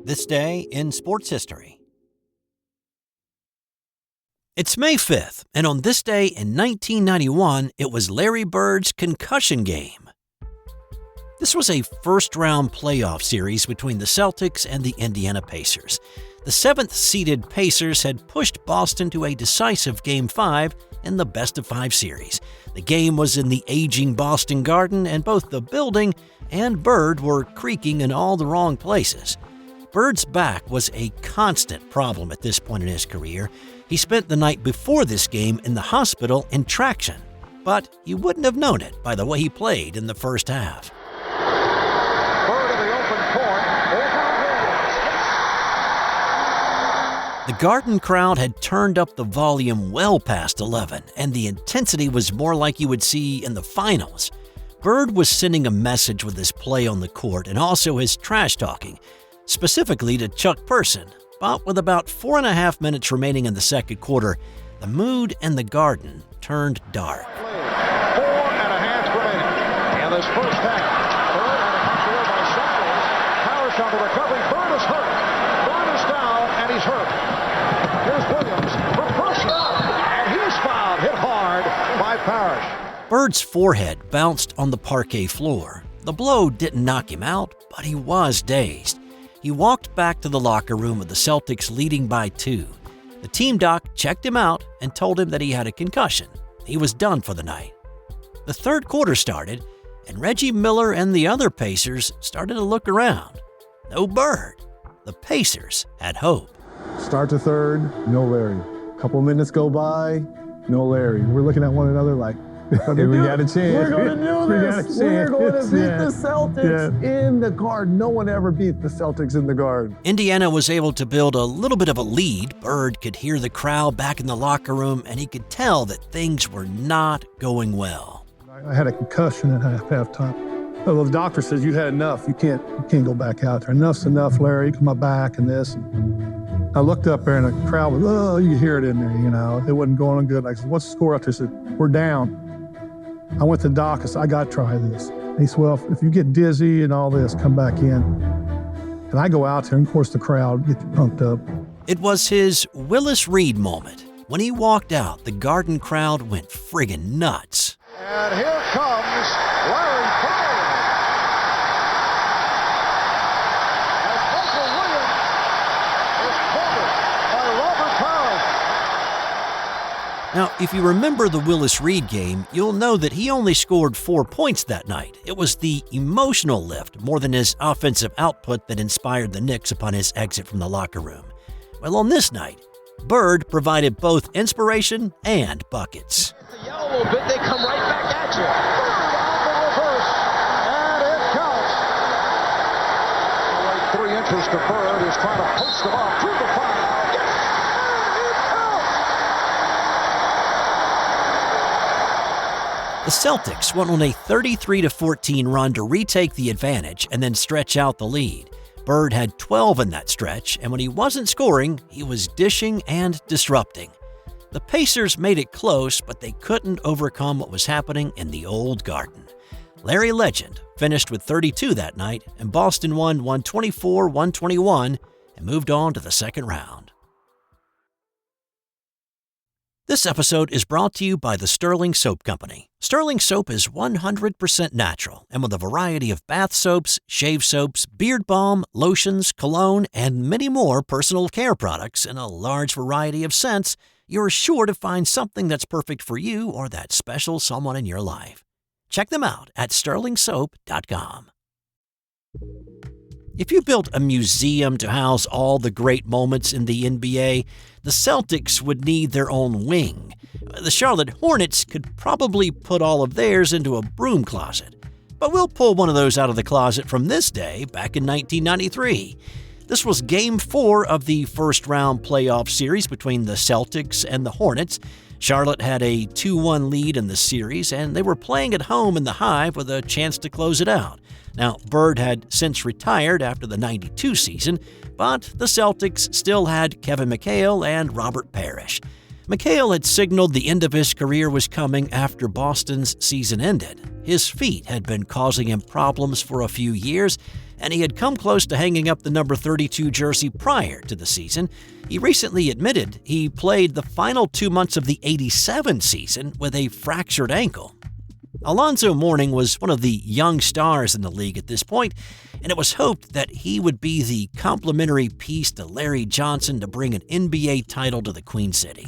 This day in sports history. It's May 5th, and on this day in 1991, it was Larry Bird's Concussion game. This was a first-round playoff series between the Celtics and the Indiana Pacers. The seventh-seeded Pacers had pushed Boston to a decisive Game 5 in the best-of-5 series. The game was in the aging Boston Garden, and both the building and Bird were creaking in all the wrong places. Bird's back was a constant problem at this point in his career. He spent the night before this game in the hospital in traction, but you wouldn't have known it by the way he played in the first half. Bird in the open court, over Williams. The Garden crowd had turned up the volume well past 11, and the intensity was more like you would see in the finals. Bird was sending a message with his play on the court and also his trash talking, specifically to Chuck Person. But with about 4.5 minutes remaining in the second quarter, the mood in the Garden turned dark. 4.5 remaining in this first half. Bird had a punch away by Samuels. Power shot to recovery. Bird is hurt. Bird is down, and he's hurt. Here's Williams for Person, and he's fouled, hit hard by Parrish. Bird's forehead bounced on the parquet floor. The blow didn't knock him out, but he was dazed. He walked back to the locker room with the Celtics leading by 2. The team doc checked him out and told him that he had a concussion. He was done for the night. The third quarter started, and Reggie Miller and the other Pacers started to look around. No Bird. The Pacers had hope. Start to third, no Larry. Couple minutes go by, no Larry. We're looking at one another like, we got a chance. We're going to do this. We're going to beat the Celtics in the Garden. No one ever beat the Celtics in the Garden. Indiana was able to build a little bit of a lead. Bird could hear the crowd back in the locker room, and he could tell that things were not going well. I had a concussion at halftime. Well, the doctor says, you had enough. You can't go back out there. Enough's enough, Larry. My back and this. I looked up there, and the crowd was, oh, you could hear it in there, you know. It wasn't going good. I said, what's the score out there? He said, we're down. I went to the doc. I said, I got to try this. He said, well, if you get dizzy and all this, come back in. And I go out there, and of course the crowd gets pumped up. It was his Willis Reed moment. When he walked out, the Garden crowd went friggin' nuts. And here comes Larry Bird. As Michael Williams is quoted by Robert Parrish. Now, if you remember the Willis Reed game, you'll know that he only scored 4 points that night. It was the emotional lift more than his offensive output that inspired the Knicks upon his exit from the locker room. Well, on this night, Bird provided both inspiration and buckets. They yell a little bit, they come right back at you. Bird on the reverse, and it counts. Right 3 inches to Bird, who's trying to post them up through the foul. Yes, and it counts. The Celtics went on a 33-14 run to retake the advantage and then stretch out the lead. Bird had 12 in that stretch, and when he wasn't scoring, he was dishing and disrupting. The Pacers made it close, but they couldn't overcome what was happening in the old Garden. Larry Legend finished with 32 that night, and Boston won 124-121 and moved on to the second round. This episode is brought to you by the Sterling Soap Company. Sterling Soap is 100% natural, and with a variety of bath soaps, shave soaps, beard balm, lotions, cologne, and many more personal care products in a large variety of scents, you're sure to find something that's perfect for you or that special someone in your life. Check them out at sterlingsoap.com. If you built a museum to house all the great moments in the NBA, the Celtics would need their own wing. The Charlotte Hornets could probably put all of theirs into a broom closet. But we'll pull one of those out of the closet from this day back in 1993. This was Game 4 of the first-round playoff series between the Celtics and the Hornets. Charlotte had a 2-1 lead in the series, and they were playing at home in the Hive with a chance to close it out. Now, Bird had since retired after the '92 season, but the Celtics still had Kevin McHale and Robert Parrish. McHale had signaled the end of his career was coming after Boston's season ended. His feet had been causing him problems for a few years, and he had come close to hanging up the number 32 jersey prior to the season. He recently admitted he played the final 2 months of the '87 season with a fractured ankle. Alonzo Mourning was one of the young stars in the league at this point, and it was hoped that he would be the complementary piece to Larry Johnson to bring an NBA title to the Queen City.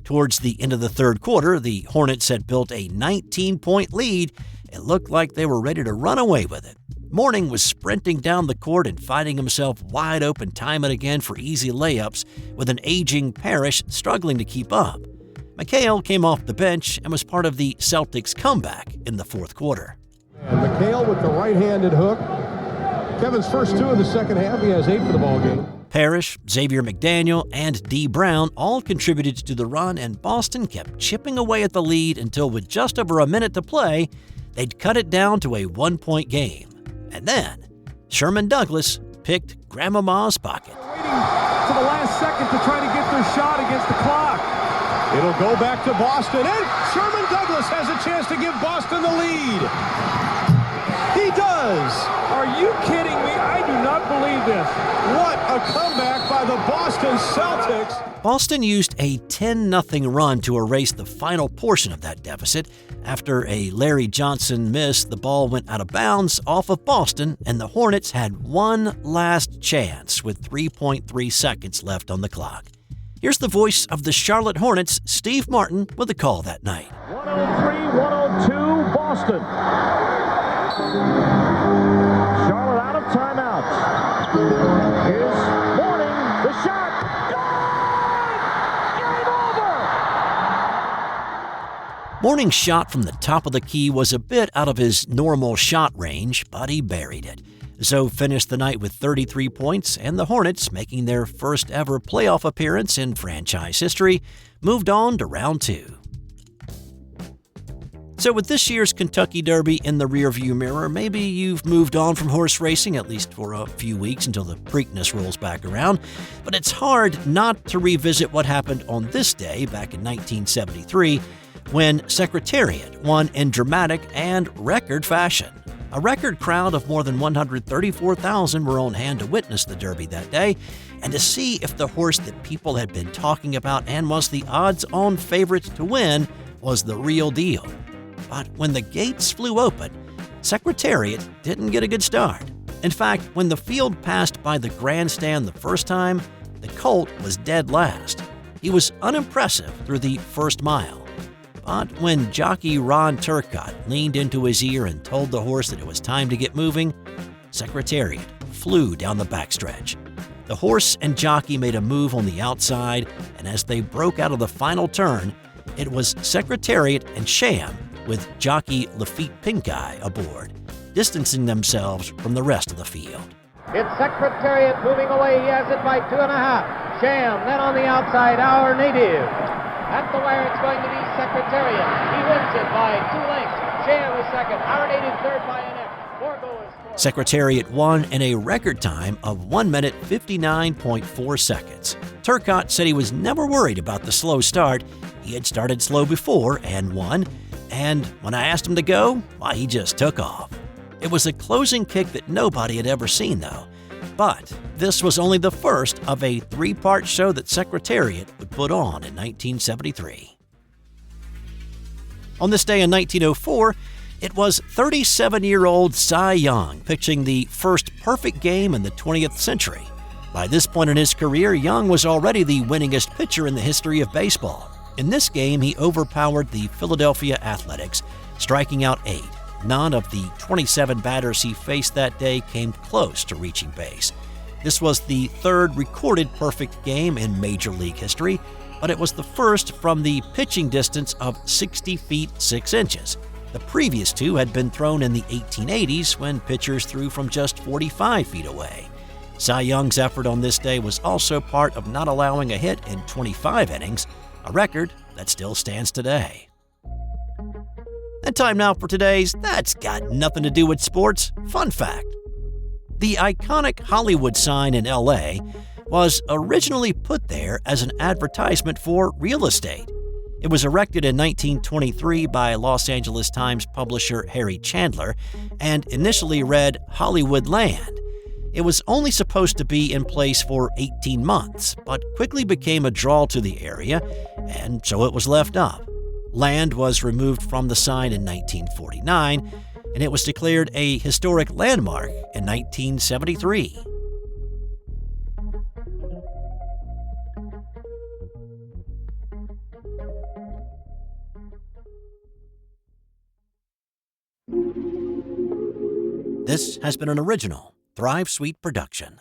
Towards the end of the third quarter, the Hornets had built a 19-point lead. It looked like they were ready to run away with it. Mourning was sprinting down the court and finding himself wide open time and again for easy layups, with an aging Parrish struggling to keep up. McHale came off the bench and was part of the Celtics' comeback in the fourth quarter. And McHale with the right-handed hook. Kevin's first 2 of the second half. He has 8 for the ball game. Parrish, Xavier McDaniel, and D. Brown all contributed to the run, and Boston kept chipping away at the lead until, with just over a minute to play, they'd cut it down to a 1-point game. And then, Sherman Douglas picked Grandmama's pocket. Waiting to the last second to try to get their shot against the clock. It'll go back to Boston, and Sherman Douglas has a chance to give Boston the lead. He does. Are you kidding me? I do not believe this. What a comeback by the Boston Celtics. Boston used a 10-0 run to erase the final portion of that deficit. After a Larry Johnson miss, the ball went out of bounds off of Boston, and the Hornets had one last chance with 3.3 seconds left on the clock. Here's the voice of the Charlotte Hornets, Steve Martin, with the call that night. 103-102, Boston. Charlotte out of timeouts. Here's Mourning, the shot. Game over! Mourning's shot from the top of the key was a bit out of his normal shot range, but he buried it. Zoe finished the night with 33 points, and the Hornets, making their first ever playoff appearance in franchise history, moved on to round 2. So with this year's Kentucky Derby in the rearview mirror, maybe you've moved on from horse racing, at least for a few weeks until the Preakness rolls back around. But it's hard not to revisit what happened on this day back in 1973, when Secretariat won in dramatic and record fashion. A record crowd of more than 134,000 were on hand to witness the Derby that day and to see if the horse that people had been talking about and was the odds-on favorite to win was the real deal. But when the gates flew open, Secretariat didn't get a good start. In fact, when the field passed by the grandstand the first time, the colt was dead last. He was unimpressive through the first mile. But when jockey Ron Turcotte leaned into his ear and told the horse that it was time to get moving, Secretariat flew down the backstretch. The horse and jockey made a move on the outside, and as they broke out of the final turn, it was Secretariat and Sham, with jockey Lafitte Pinkeye aboard, distancing themselves from the rest of the field. It's Secretariat moving away. He has it by 2.5. Sham, then on the outside, our native. At the wire, it's going to be Secretariat. He wins it by 2 lengths. Sham is second. Our native third by an inch. Borgo is fourth. Secretariat won in a record time of 1 minute 59.4 seconds. Turcotte said he was never worried about the slow start. He had started slow before and won. And when I asked him to go, why, he just took off. It was a closing kick that nobody had ever seen, though. But this was only the first of a 3-part show that Secretariat would put on in 1973. On this day in 1904, it was 37-year-old Cy Young pitching the first perfect game in the 20th century. By this point in his career, Young was already the winningest pitcher in the history of baseball. In this game, he overpowered the Philadelphia Athletics, striking out 8. None of the 27 batters he faced that day came close to reaching base. This was the third recorded perfect game in Major League history, but it was the first from the pitching distance of 60 feet 6 inches. The previous 2 had been thrown in the 1880s when pitchers threw from just 45 feet away. Cy Young's effort on this day was also part of not allowing a hit in 25 innings, a record that still stands today. And time now for today's That's Got Nothing to Do with Sports fun fact. The iconic Hollywood sign in LA was originally put there as an advertisement for real estate. It was erected in 1923 by Los Angeles Times publisher Harry Chandler and initially read Hollywood Land. It was only supposed to be in place for 18 months, but quickly became a draw to the area, and so it was left up. Land was removed from the sign in 1949, and it was declared a historic landmark in 1973. This has been an original Thrive Suite production.